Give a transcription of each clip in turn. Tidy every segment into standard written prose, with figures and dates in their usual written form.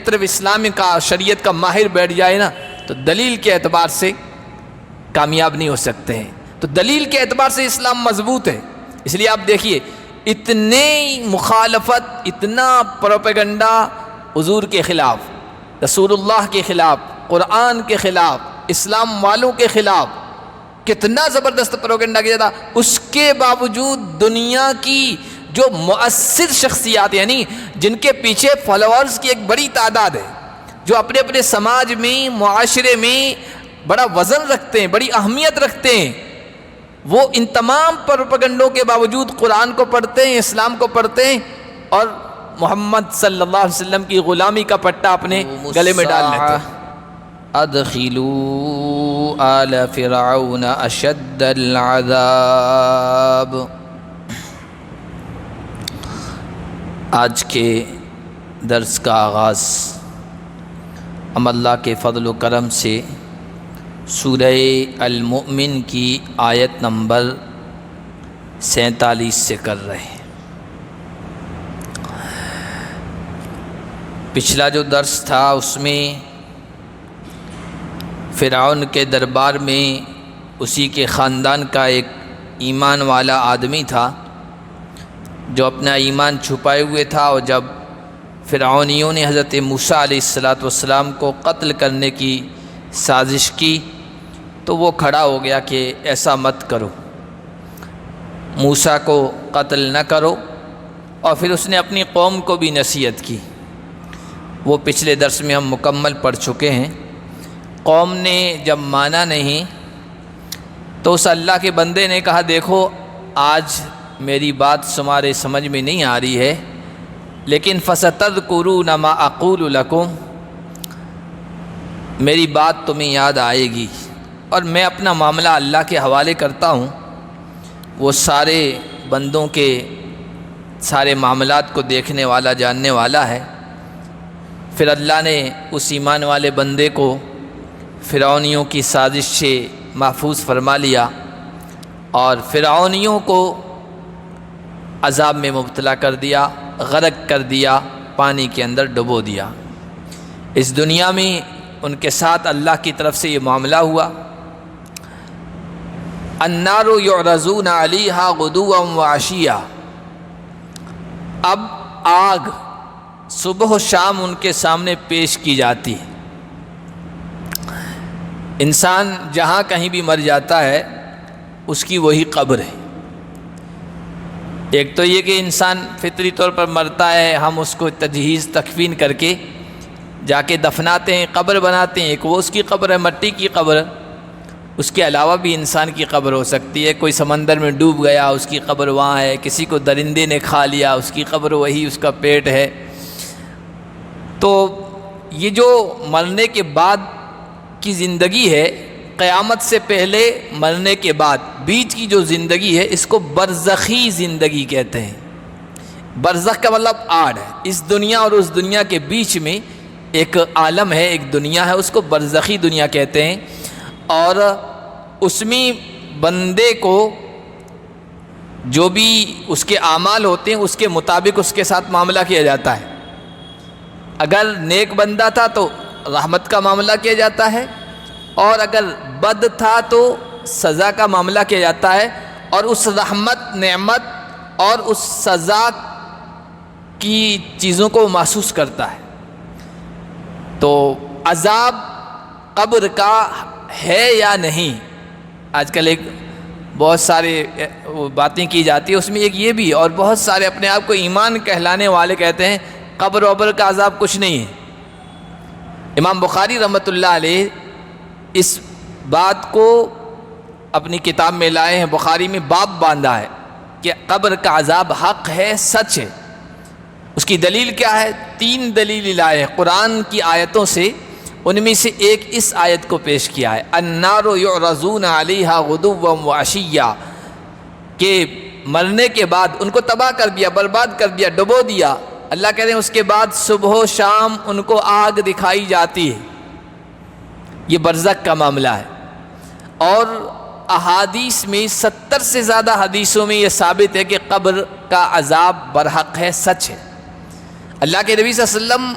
ایک طرف اسلام کا شریعت کا ماہر بیٹھ جائے نا تو دلیل کے اعتبار سے کامیاب نہیں ہو سکتے ہیں. تو دلیل کے اعتبار سے اسلام مضبوط ہے. اس لیے آپ دیکھیے اتنے مخالفت، اتنا پروپیگنڈا حضور کے خلاف، رسول اللہ کے خلاف، قرآن کے خلاف، اسلام والوں کے خلاف کتنا زبردست پروپیگنڈا کیا تھا. اس کے باوجود دنیا کی جو مؤثر شخصیات، یعنی جن کے پیچھے فالوورز کی ایک بڑی تعداد ہے، جو اپنے اپنے سماج میں، معاشرے میں بڑا وزن رکھتے ہیں، بڑی اہمیت رکھتے ہیں، وہ ان تمام پروپیگنڈوں کے باوجود قرآن کو پڑھتے ہیں، اسلام کو پڑھتے ہیں اور محمد صلی اللہ علیہ وسلم کی غلامی کا پٹا اپنے گلے میں ڈال لیتے ہیں. ادخلوا آل فرعون اشد العذاب. آج کے درس کا آغاز ہم اللہ کے فضل و کرم سے سورہ المؤمن کی آیت نمبر 47 سے کر رہے ہیں. پچھلا جو درس تھا اس میں فرعون کے دربار میں اسی کے خاندان کا ایک ایمان والا آدمی تھا جو اپنا ایمان چھپائے ہوئے تھا، اور جب فرعونیوں نے حضرت موسیٰ علیہ السلام کو قتل کرنے کی سازش کی تو وہ کھڑا ہو گیا کہ ایسا مت کرو، موسیٰ کو قتل نہ کرو. اور پھر اس نے اپنی قوم کو بھی نصیحت کی. وہ پچھلے درس میں ہم مکمل پڑھ چکے ہیں. قوم نے جب مانا نہیں تو اس اللہ کے بندے نے کہا دیکھو آج میری بات تمہارے سمجھ میں نہیں آ رہی ہے، لیکن فَسَتَذْكُرُونَ مَا أَقُولُ لَكُمْ، میری بات تمہیں یاد آئے گی اور میں اپنا معاملہ اللہ کے حوالے کرتا ہوں. وہ سارے بندوں کے سارے معاملات کو دیکھنے والا، جاننے والا ہے. پھر اللہ نے اس ایمان والے بندے کو فرعونیوں کی سازش سے محفوظ فرما لیا اور فرعونیوں کو عذاب میں مبتلا کر دیا، غرق کر دیا، پانی کے اندر ڈبو دیا. اس دنیا میں ان کے ساتھ اللہ کی طرف سے یہ معاملہ ہوا. النار یعرضون علیہا غدوا وعشیا، اب آگ صبح و شام ان کے سامنے پیش کی جاتی ہے. انسان جہاں کہیں بھی مر جاتا ہے اس کی وہی قبر ہے. ایک تو یہ کہ انسان فطری طور پر مرتا ہے، ہم اس کو تجہیز تکفین کر کے جا کے دفناتے ہیں، قبر بناتے ہیں. ایک وہ اس کی قبر ہے، مٹی کی قبر. اس کے علاوہ بھی انسان کی قبر ہو سکتی ہے. کوئی سمندر میں ڈوب گیا، اس کی قبر وہاں ہے. کسی کو درندے نے کھا لیا، اس کی قبر وہی، اس کا پیٹ ہے. تو یہ جو مرنے کے بعد کی زندگی ہے، قیامت سے پہلے مرنے کے بعد بیچ کی جو زندگی ہے، اس کو برزخی زندگی کہتے ہیں. برزخ کا مطلب آڑ ہے. اس دنیا اور اس دنیا کے بیچ میں ایک عالم ہے، ایک دنیا ہے، اس کو برزخی دنیا کہتے ہیں. اور اس میں بندے کو جو بھی اس کے اعمال ہوتے ہیں اس کے مطابق اس کے ساتھ معاملہ کیا جاتا ہے. اگر نیک بندہ تھا تو رحمت کا معاملہ کیا جاتا ہے، اور اگر بد تھا تو سزا کا معاملہ کیا جاتا ہے. اور اس رحمت، نعمت اور اس سزا کی چیزوں کو محسوس کرتا ہے. تو عذاب قبر کا ہے یا نہیں، آج کل ایک بہت سارے باتیں کی جاتی ہیں، اس میں ایک یہ بھی، اور بہت سارے اپنے آپ کو ایمان کہلانے والے کہتے ہیں قبر وبر کا عذاب کچھ نہیں ہے. امام بخاری رحمۃ اللہ علیہ اس بات کو اپنی کتاب میں لائے ہیں. بخاری میں باب باندھا ہے کہ قبر کا عذاب حق ہے، سچ ہے. اس کی دلیل کیا ہے؟ 3 دلیل لائے ہیں قرآن کی آیتوں سے. ان میں سے ایک اس آیت کو پیش کیا ہے، النار یعرضون علیہا غدوا وعشیا، کہ مرنے کے بعد ان کو تباہ کر دیا، برباد کر دیا، ڈبو دیا. اللہ کہتے ہیں اس کے بعد صبح و شام ان کو آگ دکھائی جاتی ہے. یہ برزخ کا معاملہ ہے. اور احادیث میں 70 سے زیادہ حدیثوں میں یہ ثابت ہے کہ قبر کا عذاب برحق ہے، سچ ہے. اللہ کے نبی صلی اللہ علیہ وسلم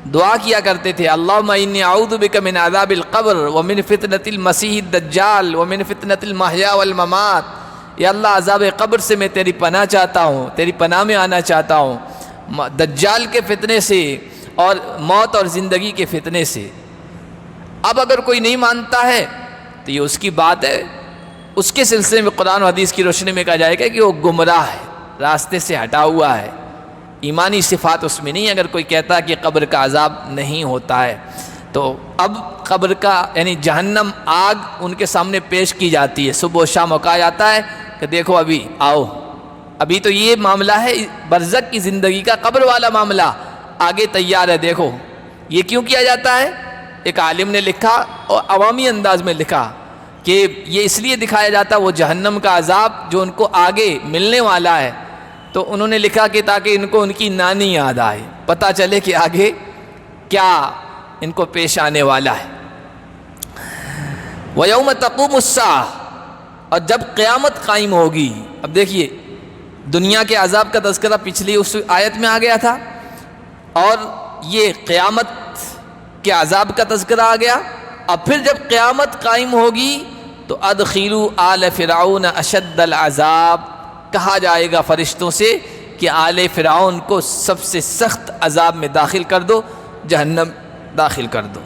دعا کیا کرتے تھے اللہم انی اعوذ بک من عذاب القبر ومن فتنة المسیح الدجال ومن فتنة المحیا والممات، یا اللہ عذاب قبر سے میں تیری پناہ چاہتا ہوں، تیری پناہ میں آنا چاہتا ہوں، دجال کے فتنے سے اور موت اور زندگی کے فتنے سے۔ اب اگر کوئی نہیں مانتا ہے تو یہ اس کی بات ہے، اس کے سلسلے میں قرآن و حدیث کی روشنی میں کہا جائے گا کہ وہ گمراہ ہے، راستے سے ہٹا ہوا ہے، ایمانی صفات اس میں نہیں۔ اگر کوئی کہتا ہے کہ قبر کا عذاب نہیں ہوتا ہے تو اب قبر کا یعنی جہنم آگ ان کے سامنے پیش کی جاتی ہے، صبح و شام کہا جاتا ہے کہ دیکھو ابھی آؤ، ابھی تو یہ معاملہ ہے برزخ کی زندگی کا، قبر والا معاملہ آگے تیار ہے، دیکھو۔ یہ کیوں کیا جاتا ہے؟ ایک عالم نے لکھا اور عوامی انداز میں لکھا کہ یہ اس لیے دکھایا جاتا وہ جہنم کا عذاب جو ان کو آگے ملنے والا ہے، تو انہوں نے لکھا کہ تاکہ ان کو ان کی نانی یاد آئے، پتہ چلے کہ آگے کیا ان کو پیش آنے والا ہے۔ وَيَوْمَ تَقُومُ السَّاعَةُ، اور جب قیامت قائم ہوگی۔ اب دیکھیے دنیا کے عذاب کا تذکرہ پچھلی اس آیت میں آ گیا تھا، اور یہ قیامت کے عذاب کا تذکرہ آ گیا۔ اب پھر جب قیامت قائم ہوگی تو ادخلوا آل فرعون اشد العذاب، کہا جائے گا فرشتوں سے کہ آل فرعون کو سب سے سخت عذاب میں داخل کر دو، جہنم داخل کر دو۔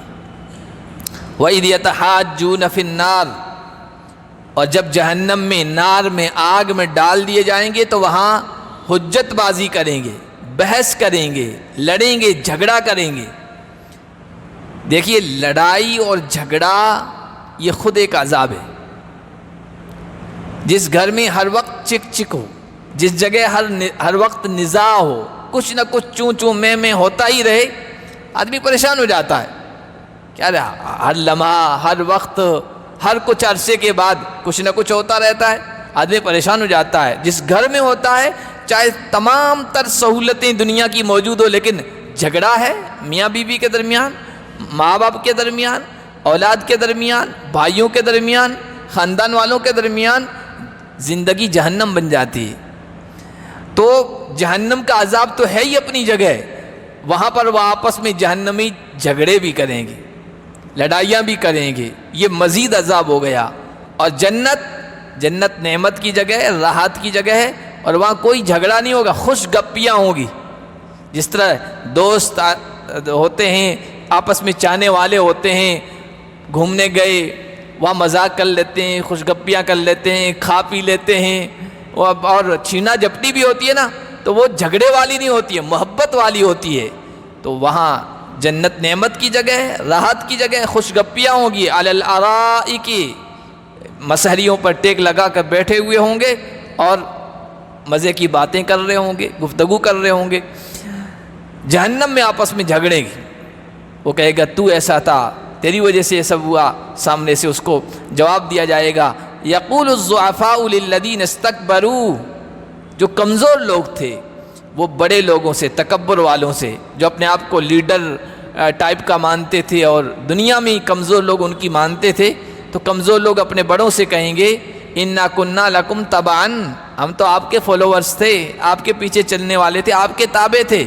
وَإِذْ يَتَحَاجُّونَ فِي النَّارِ، اور جب جہنم میں نار میں آگ میں ڈال دیے جائیں گے تو وہاں حجت بازی کریں گے، بحث کریں گے، لڑیں گے، جھگڑا کریں گے۔ دیکھیے لڑائی اور جھگڑا یہ خود ایک عذاب ہے۔ جس گھر میں ہر وقت چک چک ہو، جس جگہ ہر وقت نزاع ہو، کچھ نہ کچھ چوں چوں میں ہوتا ہی رہے، آدمی پریشان ہو جاتا ہے۔ کیا رہا ہر لمحہ ہر وقت ہر کچھ عرصے کے بعد کچھ نہ کچھ ہوتا رہتا ہے، آدمی پریشان ہو جاتا ہے۔ جس گھر میں ہوتا ہے چاہے تمام تر سہولتیں دنیا کی موجود ہو، لیکن جھگڑا ہے میاں بیوی کے درمیان، ماں باپ کے درمیان، اولاد کے درمیان، بھائیوں کے درمیان، خاندان والوں کے درمیان، زندگی جہنم بن جاتی ہے۔ تو جہنم کا عذاب تو ہے ہی اپنی جگہ، وہاں پر وہ آپس میں جہنمی جھگڑے بھی کریں گے، لڑائیاں بھی کریں گے، یہ مزید عذاب ہو گیا۔ اور جنت نعمت کی جگہ ہے، راحت کی جگہ ہے، اور وہاں کوئی جھگڑا نہیں ہوگا، خوش گپیاں ہوں گی۔ جس طرح دوست ہوتے ہیں، آپس میں چاہنے والے ہوتے ہیں، گھومنے گئے وہاں مذاق کر لیتے ہیں، خوش گپیاں کر لیتے ہیں، کھا پی لیتے ہیں، اور چھینا جھپٹی بھی ہوتی ہے نا، تو وہ جھگڑے والی نہیں ہوتی ہے، محبت والی ہوتی ہے۔ تو وہاں جنت نعمت کی جگہ ہے، راحت کی جگہ ہے، خوش گپیاں ہوں گی، علی الارائک، مسہریوں پر ٹیک لگا کر بیٹھے ہوئے ہوں گے اور مزے کی باتیں کر رہے ہوں گے، گفتگو کر رہے ہوں گے۔ جہنم میں آپس میں جھگڑے گی، وہ کہے گا تو ایسا تھا، تیری وجہ سے یہ سب ہوا، سامنے سے اس کو جواب دیا جائے گا۔ یقول الضعفاء للذین استکبروا، جو کمزور لوگ تھے وہ بڑے لوگوں سے، تکبر والوں سے، جو اپنے آپ کو لیڈر ٹائپ کا مانتے تھے اور دنیا میں ہی کمزور لوگ ان کی مانتے تھے، تو کمزور لوگ اپنے بڑوں سے کہیں گے انا کننا لکم تبعا، ہم تو آپ کے فالوورز تھے، آپ کے پیچھے چلنے والے تھے، آپ کے تابع تھے۔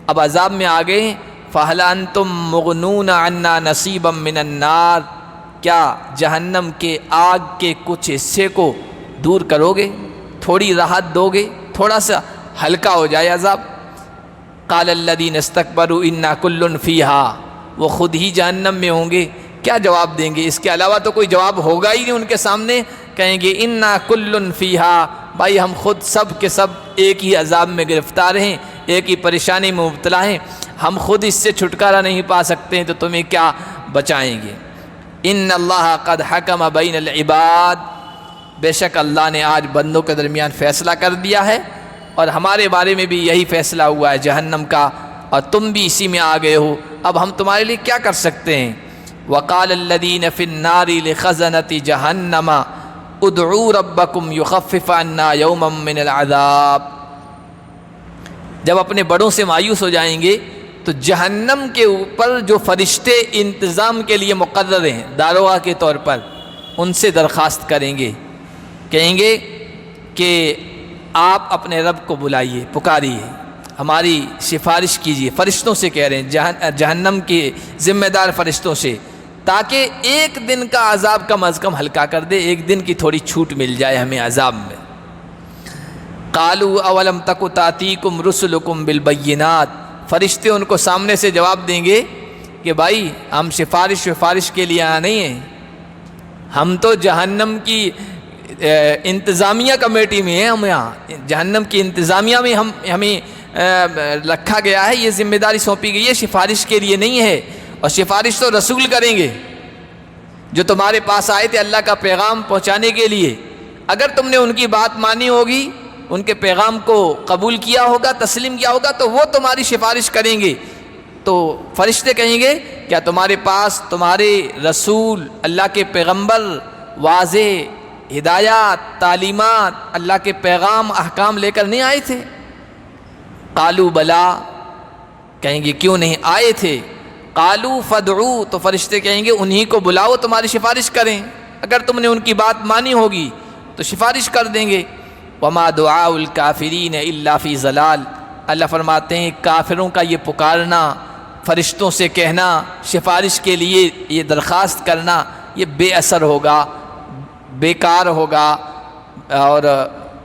اب عذاب میں آ گئے، فَهَلْ أَنْتُمْ مُغْنُونَ عَنَّا نَصِيبًا مِّنَ النَّارِ، کیا جہنم کے آگ کے کچھ حصے کو دور کرو گے، تھوڑی راحت دو گے، تھوڑا سا ہلکا ہو جائے عذاب۔ قَالَ الَّذِينَ اسْتَكْبَرُوا إِنَّا كُلٌّ فِيهَا، وہ خود ہی جہنم میں ہوں گے، کیا جواب دیں گے؟ اس کے علاوہ تو کوئی جواب ہوگا ہی نہیں ان کے سامنے، کہیں گے اِنَّا كُلٌّ فِيهَا، بھائی ہم خود سب کے سب ایک ہی عذاب میں گرفتار ہیں، ایک ہی پریشانی میں مبتلا ہیں، ہم خود اس سے چھٹکارا نہیں پا سکتے ہیں تو تمہیں کیا بچائیں گے۔ ان اللہ قد حکم بین العباد، بے شک اللہ نے آج بندوں کے درمیان فیصلہ کر دیا ہے، اور ہمارے بارے میں بھی یہی فیصلہ ہوا ہے جہنم کا، اور تم بھی اسی میں آ گئے ہو، اب ہم تمہارے لیے کیا کر سکتے ہیں۔ وقال الذین فی النار لخزنۃ جہنم ادعوا ربکم یخفف عنا یوما من العذاب، جب اپنے بڑوں سے مایوس ہو جائیں گے تو جہنم کے اوپر جو فرشتے انتظام کے لیے مقرر ہیں داروغہ کے طور پر، ان سے درخواست کریں گے، کہیں گے کہ آپ اپنے رب کو بلائیے، پکاریے، ہماری سفارش کیجیے، فرشتوں سے کہہ رہے ہیں، جہنم کے ذمہ دار فرشتوں سے، تاکہ ایک دن کا عذاب کم از کم ہلکا کر دے، ایک دن کی تھوڑی چھوٹ مل جائے ہمیں عذاب میں۔ قالوا اولم تک تاتیکم رسلکم بالبینات، فرشتے ان کو سامنے سے جواب دیں گے کہ بھائی ہم سفارش کے لیے آیا نہیں ہیں، ہم تو جہنم کی انتظامیہ کمیٹی میں ہیں، ہم یہاں جہنم کی انتظامیہ میں ہمیں رکھا گیا ہے، یہ ذمہ داری سونپی گئی ہے، سفارش کے لیے نہیں ہے، اور سفارش تو رسول کریں گے جو تمہارے پاس آئے تھے اللہ کا پیغام پہنچانے کے لیے، اگر تم نے ان کی بات مانی ہوگی، ان کے پیغام کو قبول کیا ہوگا، تسلیم کیا ہوگا، تو وہ تمہاری سفارش کریں گے۔ تو فرشتے کہیں گے کیا تمہارے پاس تمہارے رسول اللہ کے پیغمبر واضح ہدایات، تعلیمات، اللہ کے پیغام، احکام لے کر نہیں آئے تھے؟ قالوا بلا، کہیں گے کیوں نہیں آئے تھے۔ قالوا فادعوا، تو فرشتے کہیں گے انہی کو بلاؤ تمہاری سفارش کریں، اگر تم نے ان کی بات مانی ہوگی تو سفارش کر دیں گے۔ وما دعاء الکافرین الا فی ضلال، اللہ فرماتے ہیں کافروں کا یہ پکارنا، فرشتوں سے کہنا، سفارش کے لیے یہ درخواست کرنا، یہ بے اثر ہوگا، بیکار ہوگا، اور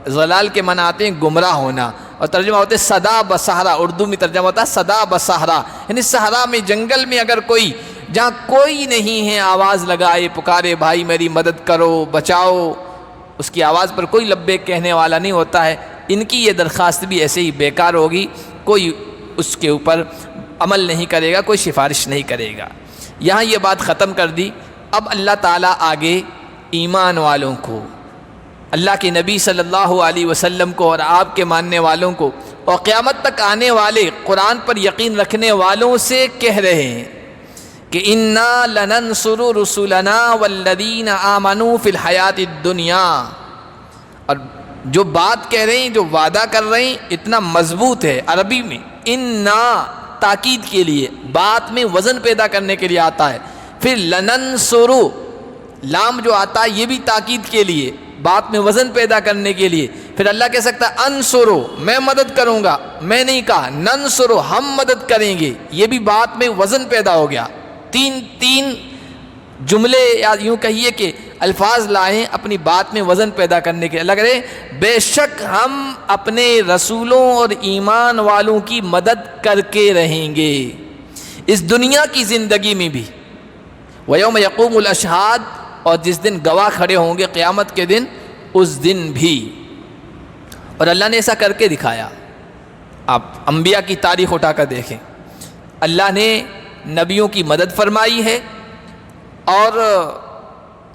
ضلال کے معنی آتے ہیں گمراہ ہونا، اور ترجمہ ہوتے ہیں صدا بصحرا، اردو میں ترجمہ ہوتا ہے صدا بصحرا، یعنی صحرا میں، جنگل میں اگر کوئی، جہاں کوئی نہیں ہے، آواز لگائے پکارے بھائی میری مدد کرو بچاؤ، اس کی آواز پر کوئی لبیک کہنے والا نہیں ہوتا ہے، ان کی یہ درخواست بھی ایسے ہی بیکار ہوگی، کوئی اس کے اوپر عمل نہیں کرے گا، کوئی سفارش نہیں کرے گا۔ یہاں یہ بات ختم کر دی۔ اب اللہ تعالیٰ آگے ایمان والوں کو، اللہ کے نبی صلی اللہ علیہ وسلم کو اور آپ کے ماننے والوں کو اور قیامت تک آنے والے قرآن پر یقین رکھنے والوں سے کہہ رہے ہیں کہ انا لننصر رسلنا والذین آمنوا فی الحیات الدنیا، اور جو بات کہہ رہے ہیں، جو وعدہ کر رہے ہیں، اتنا مضبوط ہے۔ عربی میں انا تاکید کے لیے، بات میں وزن پیدا کرنے کے لیے آتا ہے، پھر لننصر لام جو آتا ہے یہ بھی تاکید کے لیے، بات میں وزن پیدا کرنے کے لیے۔ پھر اللہ کہہ سکتا ہے انصرو، میں مدد کروں گا، میں نہیں کہا ننصرو، ہم مدد کریں گے، یہ بھی بات میں وزن پیدا ہو گیا۔ تین جملے، یا یوں کہیے کہ الفاظ لائیں اپنی بات میں وزن پیدا کرنے کے۔ اللہ کہے بے شک ہم اپنے رسولوں اور ایمان والوں کی مدد کر کے رہیں گے اس دنیا کی زندگی میں بھی، وَيَوْمَ يَقُومُ الْأَشْهَادُ، اور جس دن گواہ کھڑے ہوں گے قیامت کے دن، اس دن بھی۔ اور اللہ نے ایسا کر کے دکھایا۔ آپ انبیاء کی تاریخ اٹھا کر دیکھیں، اللہ نے نبیوں کی مدد فرمائی ہے، اور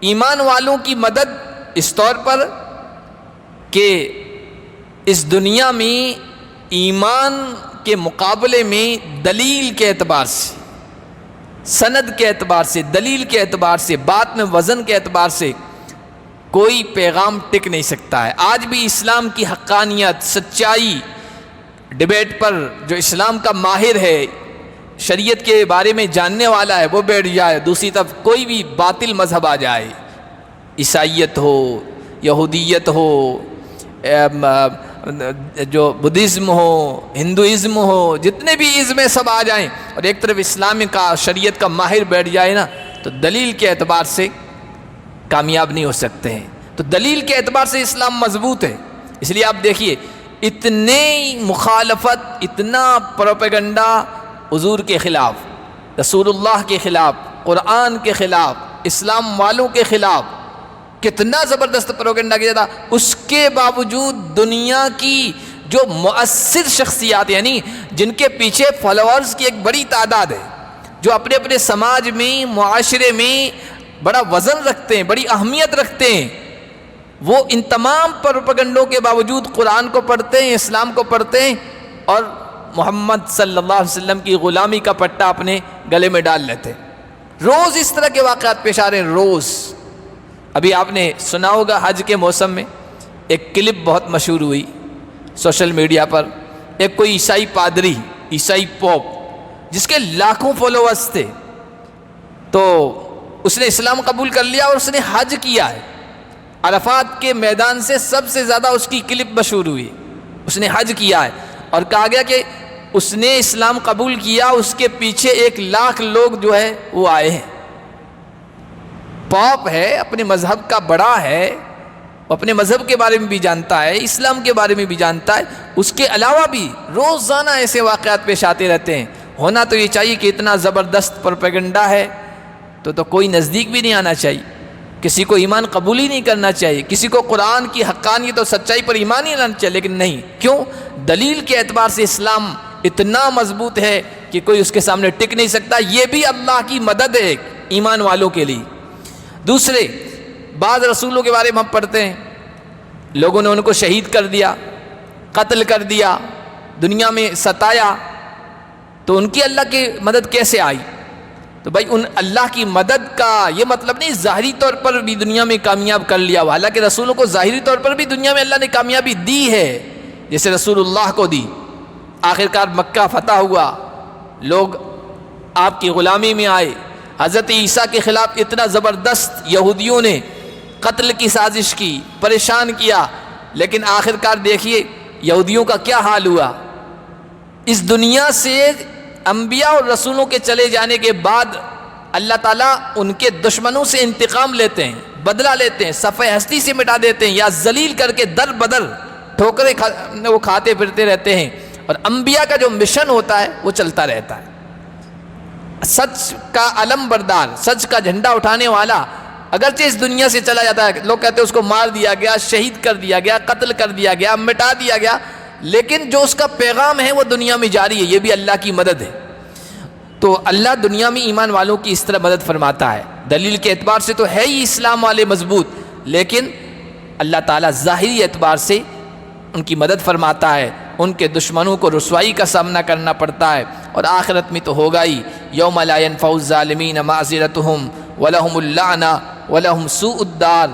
ایمان والوں کی مدد اس طور پر کہ اس دنیا میں ایمان کے مقابلے میں دلیل کے اعتبار سے، سند کے اعتبار سے، دلیل کے اعتبار سے، بات میں وزن کے اعتبار سے کوئی پیغام ٹک نہیں سکتا ہے۔ آج بھی اسلام کی حقانیت، سچائی، ڈیبیٹ پر جو اسلام کا ماہر ہے، شریعت کے بارے میں جاننے والا ہے، وہ بیٹھ جائے، دوسری طرف کوئی بھی باطل مذہب آ جائے، عیسائیت ہو، یہودیت ہو، جو بدھزم ہو، ہندوازم ہو، جتنے بھی ازم سب آ جائیں، اور ایک طرف اسلام کا، شریعت کا ماہر بیٹھ جائے نا، تو دلیل کے اعتبار سے کامیاب نہیں ہو سکتے ہیں۔ تو دلیل کے اعتبار سے اسلام مضبوط ہے۔ اس لیے آپ دیکھیے اتنے مخالفت، اتنا پروپیگنڈا حضور کے خلاف، رسول اللہ کے خلاف، قرآن کے خلاف، اسلام والوں کے خلاف، کتنا زبردست پروپیگنڈا کیا تھا، اس کے باوجود دنیا کی جو مؤثر شخصیات، یعنی جن کے پیچھے فالوورز کی ایک بڑی تعداد ہے، جو اپنے اپنے سماج میں، معاشرے میں بڑا وزن رکھتے ہیں، بڑی اہمیت رکھتے ہیں، وہ ان تمام پروپیگنڈوں کے باوجود قرآن کو پڑھتے ہیں، اسلام کو پڑھتے ہیں، اور محمد صلی اللہ علیہ وسلم کی غلامی کا پٹہ اپنے گلے میں ڈال لیتے ہیں۔ روز اس طرح کے واقعات پیش آ رہے ہیں، روز۔ ابھی آپ نے سنا ہوگا حج کے موسم میں ایک کلپ بہت مشہور ہوئی سوشل میڈیا پر، ایک کوئی عیسائی پادری، عیسائی پوپ، جس کے لاکھوں فالوورز تھے، تو اس نے اسلام قبول کر لیا اور اس نے حج کیا ہے۔ عرفات کے میدان سے سب سے زیادہ اس کی کلپ مشہور ہوئی، اس نے حج کیا ہے، اور کہا گیا کہ اس نے اسلام قبول کیا، اس کے پیچھے 1,00,000 لوگ جو ہے وہ آئے ہیں۔ پاپ ہے، اپنے مذہب کا بڑا ہے، اپنے مذہب کے بارے میں بھی جانتا ہے، اسلام کے بارے میں بھی جانتا ہے، اس کے علاوہ بھی روزانہ ایسے واقعات پیش آتے رہتے ہیں۔ ہونا تو یہ چاہیے کہ اتنا زبردست پروپیگنڈا ہے تو کوئی نزدیک بھی نہیں آنا چاہیے، کسی کو ایمان قبول ہی نہیں کرنا چاہیے، کسی کو قرآن کی حقانیت اور سچائی پر ایمان ہی لانا چاہیے، لیکن نہیں، کیوں؟ دلیل کے اعتبار سے اسلام اتنا مضبوط ہے کہ کوئی اس کے سامنے ٹک نہیں سکتا۔ یہ بھی اللہ کی مدد ہے ایمان والوں کے لیے۔ دوسرے، بعض رسولوں کے بارے میں ہم پڑھتے ہیں، لوگوں نے ان کو شہید کر دیا، قتل کر دیا، دنیا میں ستایا، تو ان کی اللہ کی مدد کیسے آئی؟ تو بھائی ان اللہ کی مدد کا یہ مطلب نہیں ظاہری طور پر بھی دنیا میں کامیاب کر لیا ہوا، حالانکہ رسولوں کو ظاہری طور پر بھی دنیا میں اللہ نے کامیابی دی ہے، جیسے رسول اللہ کو دی۔ آخرکار مکہ فتح ہوا، لوگ آپ کی غلامی میں آئے، حضرت عیسیٰ کے خلاف اتنا زبردست یہودیوں نے قتل کی سازش کی، پریشان کیا، لیکن آخرکار دیکھیے یہودیوں کا کیا حال ہوا۔ اس دنیا سے انبیاء اور رسولوں کے چلے جانے کے بعد اللہ تعالیٰ ان کے دشمنوں سے انتقام لیتے ہیں، بدلہ لیتے ہیں، صفحہ ہستی سے مٹا دیتے ہیں، یا ذلیل کر کے در بدر ٹھوکریں وہ کھاتے پھرتے رہتے ہیں، اور انبیاء کا جو مشن ہوتا ہے وہ چلتا رہتا ہے۔ سچ کا علم بردار، سچ کا جھنڈا اٹھانے والا اگرچہ اس دنیا سے چلا جاتا ہے، لوگ کہتے ہیں اس کو مار دیا گیا، شہید کر دیا گیا، قتل کر دیا گیا، مٹا دیا گیا، لیکن جو اس کا پیغام ہے وہ دنیا میں جاری ہے۔ یہ بھی اللہ کی مدد ہے۔ تو اللہ دنیا میں ایمان والوں کی اس طرح مدد فرماتا ہے۔ دلیل کے اعتبار سے تو ہے ہی اسلام والے مضبوط، لیکن اللہ تعالیٰ ظاہری اعتبار سے ان کی مدد فرماتا ہے، ان کے دشمنوں کو رسوائی کا سامنا کرنا پڑتا ہے، اور آخرت میں تو ہوگا ہی۔ یوم لا ينفع الظالمین معذرتہم ولہم اللعنہ ولہم سوء الدار،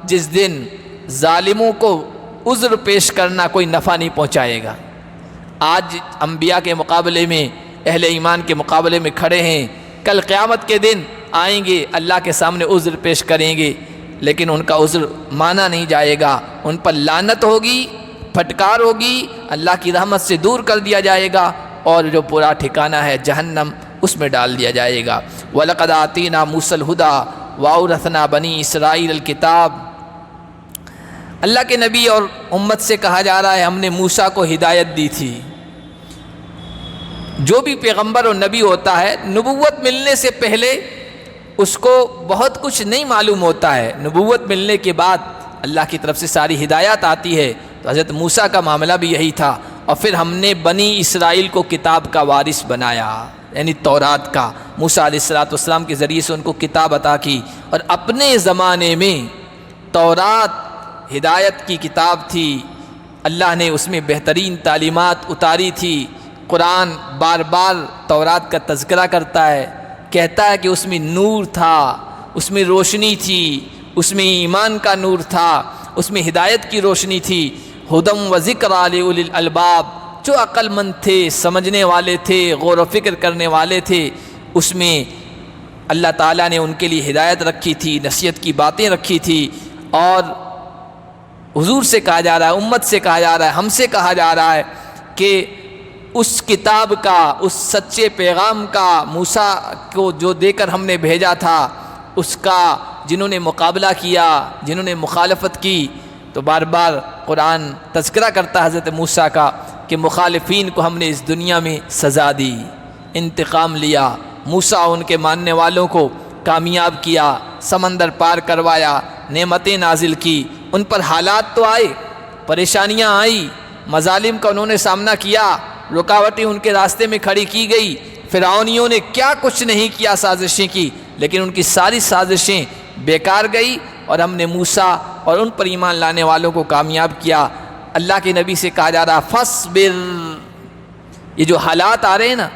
جس دن ظالموں کو عذر پیش کرنا کوئی نفع نہیں پہنچائے گا۔ آج انبیاء کے مقابلے میں، اہل ایمان کے مقابلے میں کھڑے ہیں، کل قیامت کے دن آئیں گے، اللہ کے سامنے عذر پیش کریں گے، لیکن ان کا عذر مانا نہیں جائے گا، ان پر لعنت ہوگی، پھٹکار ہوگی، اللہ کی رحمت سے دور کر دیا جائے گا، اور جو پورا ٹھکانہ ہے جہنم اس میں ڈال دیا جائے گا۔ وَلَقَدْ آتَيْنَا مُوسَى الْهُدَىٰ وَأَوْرَثْنَا بَنِي إِسْرَائِيلَ الْكِتَابَ۔ اللہ کے نبی اور امت سے کہا جا رہا ہے ہم نے موسیٰ کو ہدایت دی تھی۔ جو بھی پیغمبر اور نبی ہوتا ہے، نبوت ملنے سے پہلے اس کو بہت کچھ نہیں معلوم ہوتا ہے، نبوت ملنے کے بعد اللہ کی طرف سے ساری ہدایات آتی ہے۔ تو حضرت موسیٰ کا معاملہ بھی یہی تھا، اور پھر ہم نے بنی اسرائیل کو کتاب کا وارث بنایا، یعنی تورات کا۔ موسیٰ علیہ السلام کے ذریعے سے ان کو کتاب عطا کی، اور اپنے زمانے میں تورات ہدایت کی کتاب تھی، اللہ نے اس میں بہترین تعلیمات اتاری تھی۔ قرآن بار بار تورات کا تذکرہ کرتا ہے، کہتا ہے کہ اس میں نور تھا، اس میں روشنی تھی، اس میں ایمان کا نور تھا، اس میں ہدایت کی روشنی تھی۔ ہدم و ذکر لأولی الالباب، جو عقل مند تھے، سمجھنے والے تھے، غور و فکر کرنے والے تھے، اس میں اللہ تعالیٰ نے ان کے لیے ہدایت رکھی تھی، نصیحت کی باتیں رکھی تھی۔ اور حضور سے کہا جا رہا ہے، امت سے کہا جا رہا ہے، ہم سے کہا جا رہا ہے کہ اس کتاب کا، اس سچے پیغام کا، موسیٰ کو جو دے کر ہم نے بھیجا تھا، اس کا جنہوں نے مقابلہ کیا، جنہوں نے مخالفت کی، تو بار بار قرآن تذکرہ کرتا ہے حضرت موسیٰ کا کہ مخالفین کو ہم نے اس دنیا میں سزا دی، انتقام لیا، موسیٰ ان کے ماننے والوں کو کامیاب کیا، سمندر پار کروایا، نعمتیں نازل کی، ان پر حالات تو آئے، پریشانیاں آئی، مظالم کا انہوں نے سامنا کیا، رکاوٹیں ان کے راستے میں کھڑی کی گئی، فرعونیوں نے کیا کچھ نہیں کیا، سازشیں کی، لیکن ان کی ساری سازشیں بیکار گئی، اور ہم نے موسیٰ اور ان پر ایمان لانے والوں کو کامیاب کیا۔ اللہ کے نبی سے کہا جا رہا فَاصْبِرْ، یہ جو حالات آ رہے ہیں نا،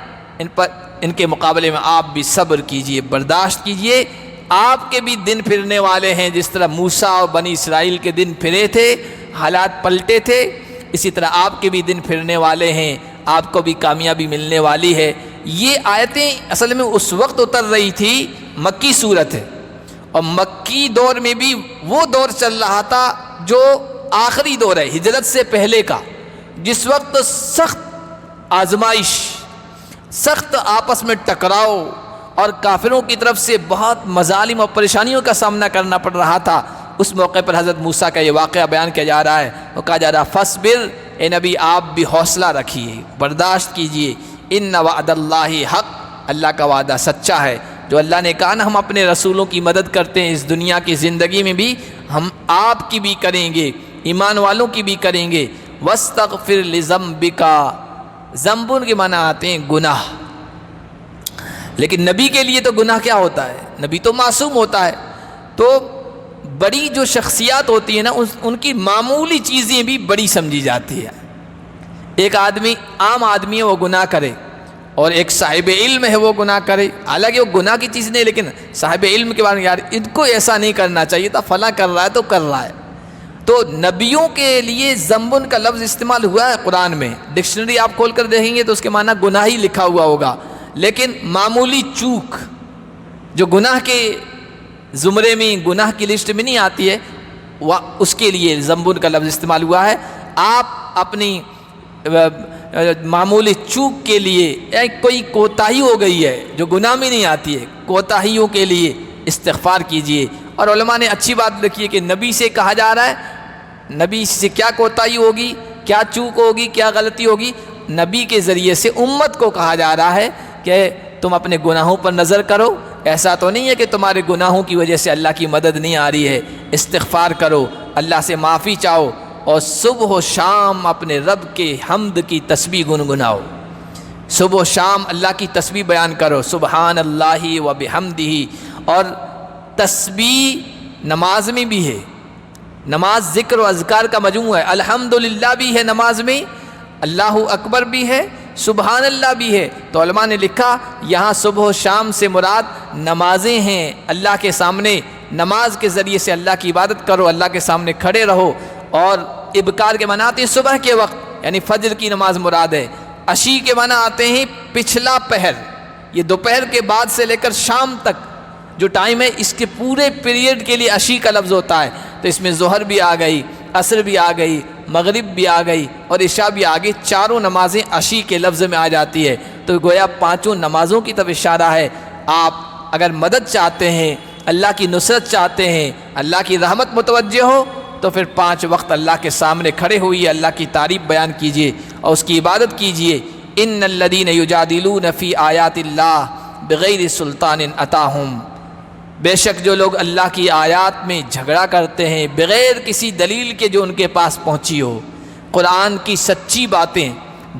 ان کے مقابلے میں آپ بھی صبر کیجئے، برداشت کیجئے۔ آپ کے بھی دن پھرنے والے ہیں، جس طرح موسیٰ اور بنی اسرائیل کے دن پھرے تھے، حالات پلٹے تھے، اسی طرح آپ کے بھی دن پھرنے والے ہیں، آپ کو بھی کامیابی ملنے والی ہے۔ یہ آیتیں اصل میں اس وقت اتر رہی تھی، مکی صورت ہے، اور مکی دور میں بھی وہ دور چل رہا تھا جو آخری دور ہے ہجرت سے پہلے کا۔ جس وقت سخت آزمائش، سخت آپس میں ٹکراؤ اور کافروں کی طرف سے بہت مظالم اور پریشانیوں کا سامنا کرنا پڑ رہا تھا، اس موقع پر حضرت موسیٰ کا یہ واقعہ بیان کیا جا رہا ہے، وہ کہا جا رہا ہے فَاصْبِرْ، اے نبی آپ بھی حوصلہ رکھیے، برداشت کیجئے، اِنَّ وَعْدَ اللَّهِ حق، اللہ کا وعدہ سچا ہے۔ جو اللہ نے کہا نا ہم اپنے رسولوں کی مدد کرتے ہیں، اس دنیا کی زندگی میں بھی ہم آپ کی بھی کریں گے، ایمان والوں کی بھی کریں گے۔ وَاسْتَغْفِرْ لِذَنبِكَ، ذنبٌ کے معنی آتے ہیں گناہ، لیکن نبی کے لیے تو گناہ کیا ہوتا ہے؟ نبی تو معصوم ہوتا ہے، تو بڑی جو شخصیات ہوتی ہیں نا ان کی معمولی چیزیں بھی بڑی سمجھی جاتی ہے۔ ایک آدمی عام آدمی ہے وہ گناہ کرے، اور ایک صاحب علم ہے وہ گناہ کرے، حالانکہ وہ گناہ کی چیز نہیں، لیکن صاحب علم کے بارے میں یار ان کو ایسا نہیں کرنا چاہیے تھا، فلاں کر رہا ہے تو کر رہا ہے۔ تو نبیوں کے لیے ذنبن کا لفظ استعمال ہوا ہے قرآن میں، ڈکشنری آپ کھول کر دیکھیں گے تو اس کے معنی گناہ ہی لکھا ہوا ہوگا، لیکن معمولی چوک جو گناہ کے زمرے میں، گناہ کی لسٹ میں نہیں آتی ہے، وہ اس کے لیے ذنبن کا لفظ استعمال ہوا ہے۔ آپ اپنی معمولی چوک کے لیے، کوئی کوتاہی ہو گئی ہے جو گناہ میں نہیں آتی ہے، کوتاہیوں کے لیے استغفار کیجئے۔ اور علماء نے اچھی بات لکھی ہے کہ نبی سے کہا جا رہا ہے، نبی سے کیا کوتاہی ہوگی، کیا چوک ہوگی، کیا غلطی ہوگی، نبی کے ذریعے سے امت کو کہا جا رہا ہے کہ تم اپنے گناہوں پر نظر کرو، ایسا تو نہیں ہے کہ تمہارے گناہوں کی وجہ سے اللہ کی مدد نہیں آ رہی ہے، استغفار کرو، اللہ سے معافی چاہو، اور صبح و شام اپنے رب کے حمد کی تسبیح گنگناؤ، صبح و شام اللہ کی تسبیح بیان کرو، سبحان اللہ و بحمدہ۔ اور تسبیح نماز میں بھی ہے، نماز ذکر و اذکار کا مجموعہ ہے، الحمدللہ بھی ہے نماز میں، اللہ اکبر بھی ہے، سبحان اللہ بھی ہے۔ تو علماء نے لکھا یہاں صبح و شام سے مراد نمازیں ہیں، اللہ کے سامنے نماز کے ذریعے سے اللہ کی عبادت کرو، اللہ کے سامنے کھڑے رہو۔ اور ابکار کے معنی آتے ہیں صبح کے وقت، یعنی فجر کی نماز مراد ہے۔ عشی کے معنی آتے ہیں پچھلا پہر، یہ دوپہر کے بعد سے لے کر شام تک جو ٹائم ہے، اس کے پورے پیریڈ کے لیے عشی کا لفظ ہوتا ہے۔ تو اس میں ظہر بھی آ گئی، عصر بھی آ گئی، مغرب بھی آ گئی اور عشاء بھی آ گئی، چاروں نمازیں عشی کے لفظ میں آ جاتی ہے۔ تو گویا پانچوں نمازوں کی طرف اشارہ ہے۔ آپ اگر مدد چاہتے ہیں، اللہ کی نصرت چاہتے ہیں، اللہ کی رحمت متوجہ ہو، تو پھر 5 وقت اللہ کے سامنے کھڑے ہوئیے، اللہ کی تعریف بیان کیجئے اور اس کی عبادت کیجئے۔ ان الذین یجادلون فی آیات اللہ بغیر سلطان اتاہم، بے شک جو لوگ اللہ کی آیات میں جھگڑا کرتے ہیں بغیر کسی دلیل کے جو ان کے پاس پہنچی ہو، قرآن کی سچی باتیں،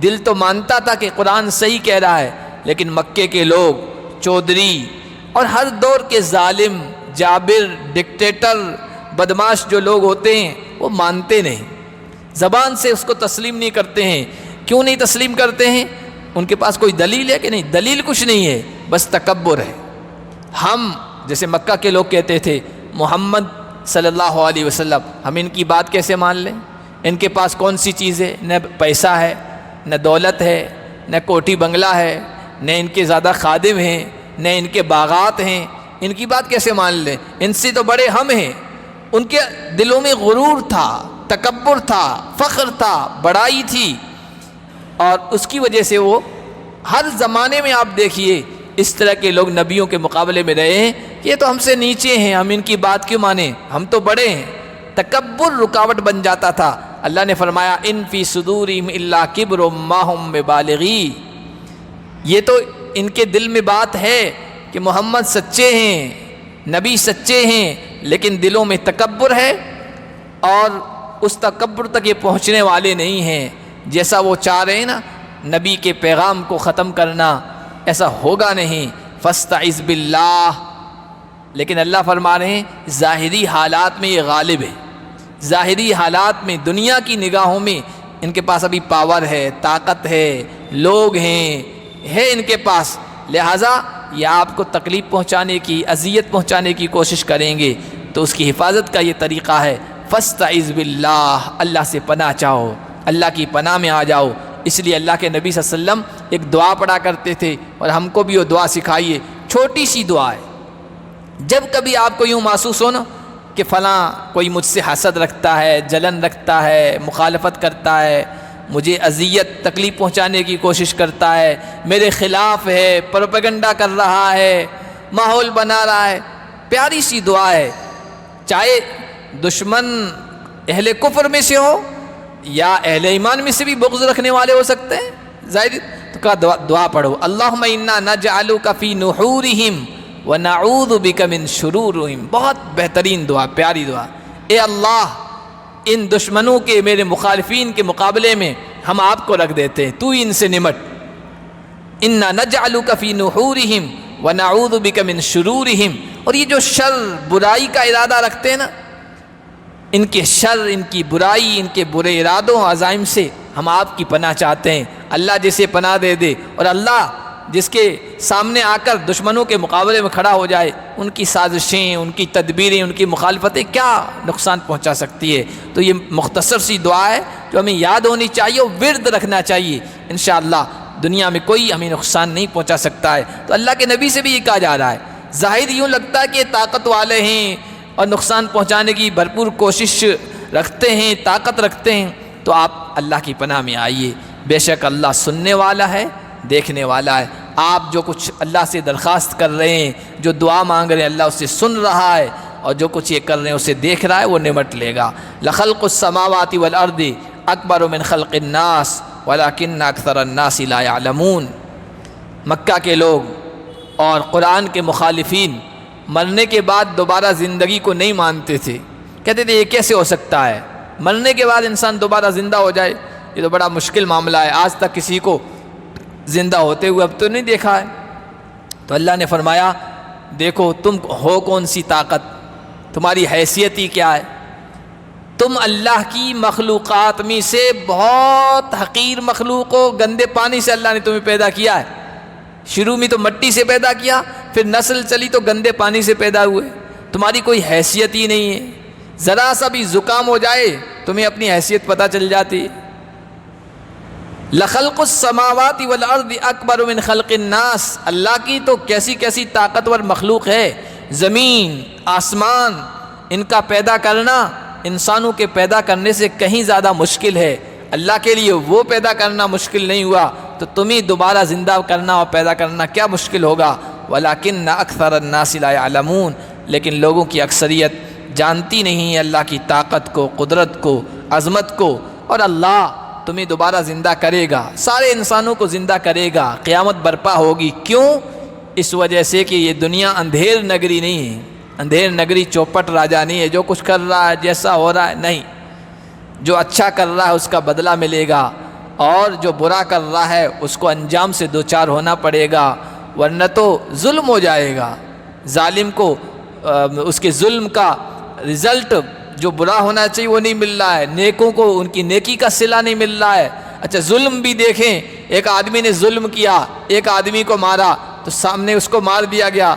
دل تو مانتا تھا کہ قرآن صحیح کہہ رہا ہے، لیکن مکے کے لوگ، چودھری اور ہر دور کے ظالم، جابر، ڈکٹیٹر، بدماش جو لوگ ہوتے ہیں وہ مانتے نہیں، زبان سے اس کو تسلیم نہیں کرتے ہیں۔ کیوں نہیں تسلیم کرتے ہیں؟ ان کے پاس کوئی دلیل ہے کہ نہیں؟ دلیل کچھ نہیں ہے، بس تکبر ہے۔ ہم جیسے مکہ کے لوگ کہتے تھے محمد صلی اللہ علیہ وسلم، ہم ان کی بات کیسے مان لیں؟ ان کے پاس کون سی چیز ہے؟ نہ پیسہ ہے، نہ دولت ہے، نہ کوٹھی بنگلہ ہے، نہ ان کے زیادہ خادم ہیں، نہ ان کے باغات ہیں، ان کی بات کیسے مان لیں؟ ان سے تو بڑے ہم ہیں۔ ان کے دلوں میں غرور تھا، تکبر تھا، فخر تھا، بڑائی تھی، اور اس کی وجہ سے وہ ہر زمانے میں آپ دیکھیے اس طرح کے لوگ نبیوں کے مقابلے میں رہے ہیں، یہ تو ہم سے نیچے ہیں، ہم ان کی بات کیوں مانیں، ہم تو بڑے ہیں۔ تکبر رکاوٹ بن جاتا تھا۔ اللہ نے فرمایا ان فی صدورہم الا کبر ما ہم ببالغی، یہ تو ان کے دل میں بات ہے کہ محمد سچے ہیں، نبی سچے ہیں، لیکن دلوں میں تکبر ہے، اور اس تکبر تک یہ پہنچنے والے نہیں ہیں۔ جیسا وہ چاہ رہے ہیں نا نبی کے پیغام کو ختم کرنا، ایسا ہوگا نہیں۔ فاستعذ باللہ، لیکن اللہ فرما رہے ہیں ظاہری حالات میں یہ غالب ہے، ظاہری حالات میں، دنیا کی نگاہوں میں ان کے پاس ابھی پاور ہے، طاقت ہے، لوگ ہیں، ہے ان کے پاس، لہٰذا یہ آپ کو تکلیف پہنچانے کی، اذیت پہنچانے کی کوشش کریں گے، تو اس کی حفاظت کا یہ طریقہ ہے فاستعذ باللہ، اللہ سے پناہ چاہو، اللہ کی پناہ میں آ جاؤ۔ اس لیے اللہ کے نبی صلی اللہ علیہ وسلم ایک دعا پڑھا کرتے تھے، اور ہم کو بھی وہ دعا سکھائیے، چھوٹی سی دعا ہے۔ جب کبھی آپ کو یوں محسوس ہو نا کہ فلاں کوئی مجھ سے حسد رکھتا ہے، جلن رکھتا ہے، مخالفت کرتا ہے، مجھے اذیت تکلیف پہنچانے کی کوشش کرتا ہے، میرے خلاف ہے، پروپیگنڈا کر رہا ہے، ماحول بنا رہا ہے۔ پیاری سی دعا ہے، چاہے دشمن اہل کفر میں سے ہو یا اہل ایمان میں سے بھی بغض رکھنے والے ہو سکتے ہیں، ظاہر تو کا دعا پڑھو، اللہم انا نجعلک فی نحورہم ونعوذ بک من شرورہم۔ بہت بہترین دعا، پیاری دعا۔ اے اللہ، ان دشمنوں کے، میرے مخالفین کے مقابلے میں ہم آپ کو رکھ دیتے ہیں، تو ہی ان سے نمٹ۔ انا نجعلک فی نحورہم ونعوذ بک من شرورہم۔ اور یہ جو شر، برائی کا ارادہ رکھتے ہیں نا، ان کے شر، ان کی برائی، ان کے برے ارادوں، عزائم سے ہم آپ کی پناہ چاہتے ہیں۔ اللہ جسے پناہ دے دے، اور اللہ جس کے سامنے آ کر دشمنوں کے مقابلے میں کھڑا ہو جائے، ان کی سازشیں، ان کی تدبیریں، ان کی مخالفتیں کیا نقصان پہنچا سکتی ہے۔ تو یہ مختصر سی دعا ہے جو ہمیں یاد ہونی چاہیے اور ورد رکھنا چاہیے۔ انشاءاللہ دنیا میں کوئی ہمیں نقصان نہیں پہنچا سکتا ہے۔ تو اللہ کے نبی سے بھی یہ کہا جا رہا ہے۔ ظاہر یوں لگتا ہے کہ یہ طاقت والے ہیں اور نقصان پہنچانے کی بھرپور کوشش رکھتے ہیں، طاقت رکھتے ہیں، تو آپ اللہ کی پناہ میں آئیے۔ بے شک اللہ سننے والا ہے، دیکھنے والا ہے۔ آپ جو کچھ اللہ سے درخواست کر رہے ہیں، جو دعا مانگ رہے ہیں، اللہ اسے سن رہا ہے، اور جو کچھ یہ کر رہے ہیں اسے دیکھ رہا ہے، وہ نمٹ لے گا۔ لخلق السماوات والارض اکبر من خلق الناس ولکن اکثر الناس لا یعلمون۔ مکہ کے لوگ اور قرآن کے مخالفین مرنے کے بعد دوبارہ زندگی کو نہیں مانتے تھے، کہتے تھے یہ کیسے ہو سکتا ہے، مرنے کے بعد انسان دوبارہ زندہ ہو جائے، یہ تو بڑا مشکل معاملہ ہے، آج تک کسی کو زندہ ہوتے ہوئے اب تو نہیں دیکھا ہے۔ تو اللہ نے فرمایا دیکھو تم ہو کون سی طاقت، تمہاری حیثیت ہی کیا ہے، تم اللہ کی مخلوقات میں سے بہت حقیر مخلوق ہو، گندے پانی سے اللہ نے تمہیں پیدا کیا ہے، شروع میں تو مٹی سے پیدا کیا، پھر نسل چلی تو گندے پانی سے پیدا ہوئے، تمہاری کوئی حیثیت ہی نہیں ہے، ذرا سا بھی زکام ہو جائے تمہیں اپنی حیثیت پتہ چل جاتی ہے۔ لخلق السماوات والارض اکبر من خلق الناس، اللہ کی تو کیسی کیسی طاقتور مخلوق ہے، زمین، آسمان، ان کا پیدا کرنا انسانوں کے پیدا کرنے سے کہیں زیادہ مشکل ہے۔ اللہ کے لیے وہ پیدا کرنا مشکل نہیں ہوا تو تمہیں دوبارہ زندہ کرنا اور پیدا کرنا کیا مشکل ہوگا۔ وَلَكِنَّ أَكْثَرَ النَّاسِ لَا يَعْلَمُونَ، لیکن لوگوں کی اکثریت جانتی نہیں ہے اللہ کی طاقت کو، قدرت کو، عظمت کو۔ اور اللہ تمہیں دوبارہ زندہ کرے گا، سارے انسانوں کو زندہ کرے گا، قیامت برپا ہوگی۔ کیوں؟ اس وجہ سے کہ یہ دنیا اندھیر نگری نہیں ہے، اندھیر نگری چوپٹ راجہ نہیں ہے، جو کچھ کر رہا ہے جیسا ہو رہا ہے، نہیں، جو اچھا کر رہا ہے اس کا بدلہ ملے گا، اور جو برا کر رہا ہے اس کو انجام سے دوچار ہونا پڑے گا، ورنہ تو ظلم ہو جائے گا۔ ظالم کو اس کے ظلم کا رزلٹ جو برا ہونا چاہیے وہ نہیں مل رہا ہے، نیکوں کو ان کی نیکی کا صلہ نہیں مل رہا ہے۔ اچھا ظلم بھی دیکھیں، ایک آدمی نے ظلم کیا، ایک آدمی کو مارا تو سامنے اس کو مار دیا گیا،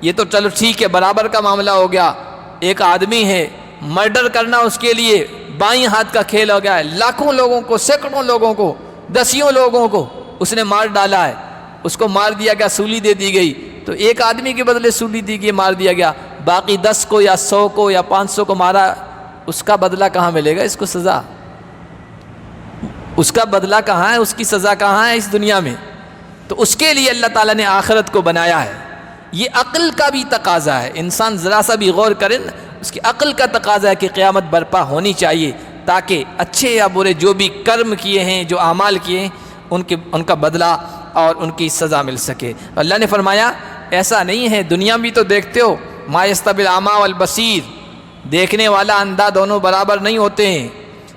یہ تو چلو ٹھیک ہے، برابر کا معاملہ ہو گیا۔ ایک آدمی ہے، مرڈر کرنا اس کے لیے بائیں ہاتھ کا کھیل ہو گیا ہے، لاکھوں لوگوں کو، سینکڑوں لوگوں کو، دسیوں لوگوں کو اس نے مار ڈالا ہے، اس کو مار دیا گیا، سولی دے دی گئی، تو ایک آدمی کے بدلے سولی دی گئی، مار دیا گیا، باقی 10 کو یا 100 کو یا 500 کو مارا، اس کا بدلہ کہاں ملے گا؟ اس کو سزا، اس کا بدلہ کہاں ہے؟ اس کی سزا کہاں ہے اس دنیا میں؟ تو اس کے لیے اللہ تعالیٰ نے آخرت کو بنایا ہے۔ یہ عقل کا بھی تقاضا ہے، انسان ذرا سا بھی غور کرے نا، اس کی عقل کا تقاضا ہے کہ قیامت برپا ہونی چاہیے، تاکہ اچھے یا برے جو بھی کرم کیے ہیں، جو اعمال کیے ہیں، ان کا بدلہ اور ان کی سزا مل سکے۔ اللہ نے فرمایا ایسا نہیں ہے، دنیا بھی تو دیکھتے ہو، ما یستوی الاعمی والبصیر، دیکھنے والا اندھا دونوں برابر نہیں ہوتے ہیں،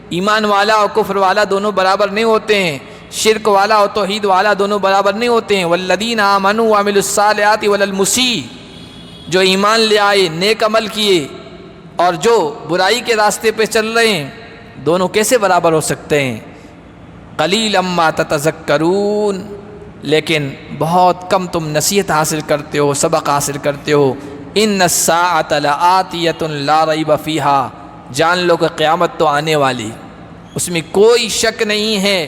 ایمان والا اور کفر والا دونوں برابر نہیں ہوتے ہیں، شرک والا اور توحید والا دونوں برابر نہیں ہوتے ہیں۔ والذین آمنوا وعملوا الصالحات وللمسیء، جو ایمان لے آئے، نیک عمل کیے، اور جو برائی کے راستے پہ چل رہے ہیں، دونوں کیسے برابر ہو سکتے ہیں؟ قلیلا ما تتذکرون، لیکن بہت کم تم نصیحت حاصل کرتے ہو، سبق حاصل کرتے ہو۔ ان الساعۃ لآتیۃ لا ریب فیہا، جان لو کہ قیامت تو آنے والی، اس میں کوئی شک نہیں ہے۔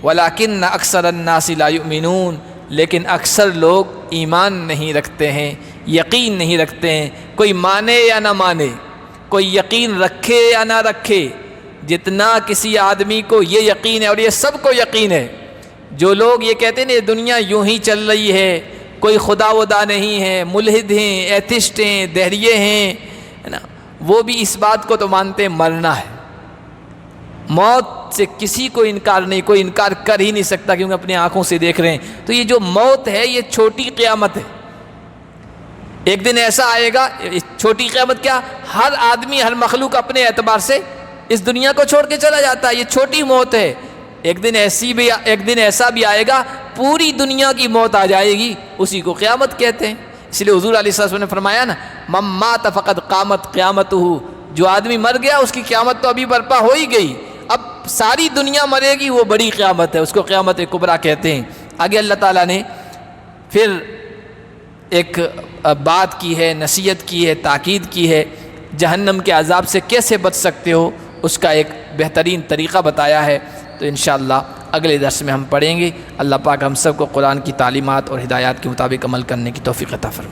ولیکن اکثر الناس لا یؤمنون، لیکن اکثر لوگ ایمان نہیں رکھتے ہیں، یقین نہیں رکھتے ہیں۔ کوئی مانے یا نہ مانے، کوئی یقین رکھے یا نہ رکھے، جتنا کسی آدمی کو یہ یقین ہے، اور یہ سب کو یقین ہے، جو لوگ یہ کہتے ہیں یہ دنیا یوں ہی چل رہی ہے، کوئی خدا ودا نہیں ہے، ملحد ہیں، ایتھسٹ ہیں، دہریے ہیں، ہے نا، وہ بھی اس بات کو تو مانتے ہیں مرنا ہے۔ موت سے کسی کو انکار نہیں، کوئی انکار کر ہی نہیں سکتا کیونکہ اپنی آنکھوں سے دیکھ رہے ہیں۔ تو یہ جو موت ہے یہ چھوٹی قیامت ہے، ایک دن ایسا آئے گا۔ چھوٹی قیامت کیا؟ ہر آدمی، ہر مخلوق اپنے اعتبار سے اس دنیا کو چھوڑ کے چلا جاتا ہے، یہ چھوٹی موت ہے۔ ایک دن ایسا بھی آئے گا پوری دنیا کی موت آ جائے گی، اسی کو قیامت کہتے ہیں۔ اس لیے حضور علیہ السلام نے فرمایا نا، من مات فقد قامت قیامتہ، جو آدمی مر گیا اس کی قیامت تو ابھی برپا ہو ہی گئی، اب ساری دنیا مرے گی، وہ بڑی قیامت ہے، اس کو قیامت کبریٰ کہتے ہیں۔ آگے اللہ تعالیٰ نے پھر ایک بات کی ہے، نصیحت کی ہے، تاکید کی ہے، جہنم کے عذاب سے کیسے بچ سکتے ہو اس کا ایک بہترین طریقہ بتایا ہے۔ تو انشاءاللہ اگلے درس میں ہم پڑھیں گے۔ اللہ پاک ہم سب کو قرآن کی تعلیمات اور ہدایات کے مطابق عمل کرنے کی توفیق عطا فرمائے۔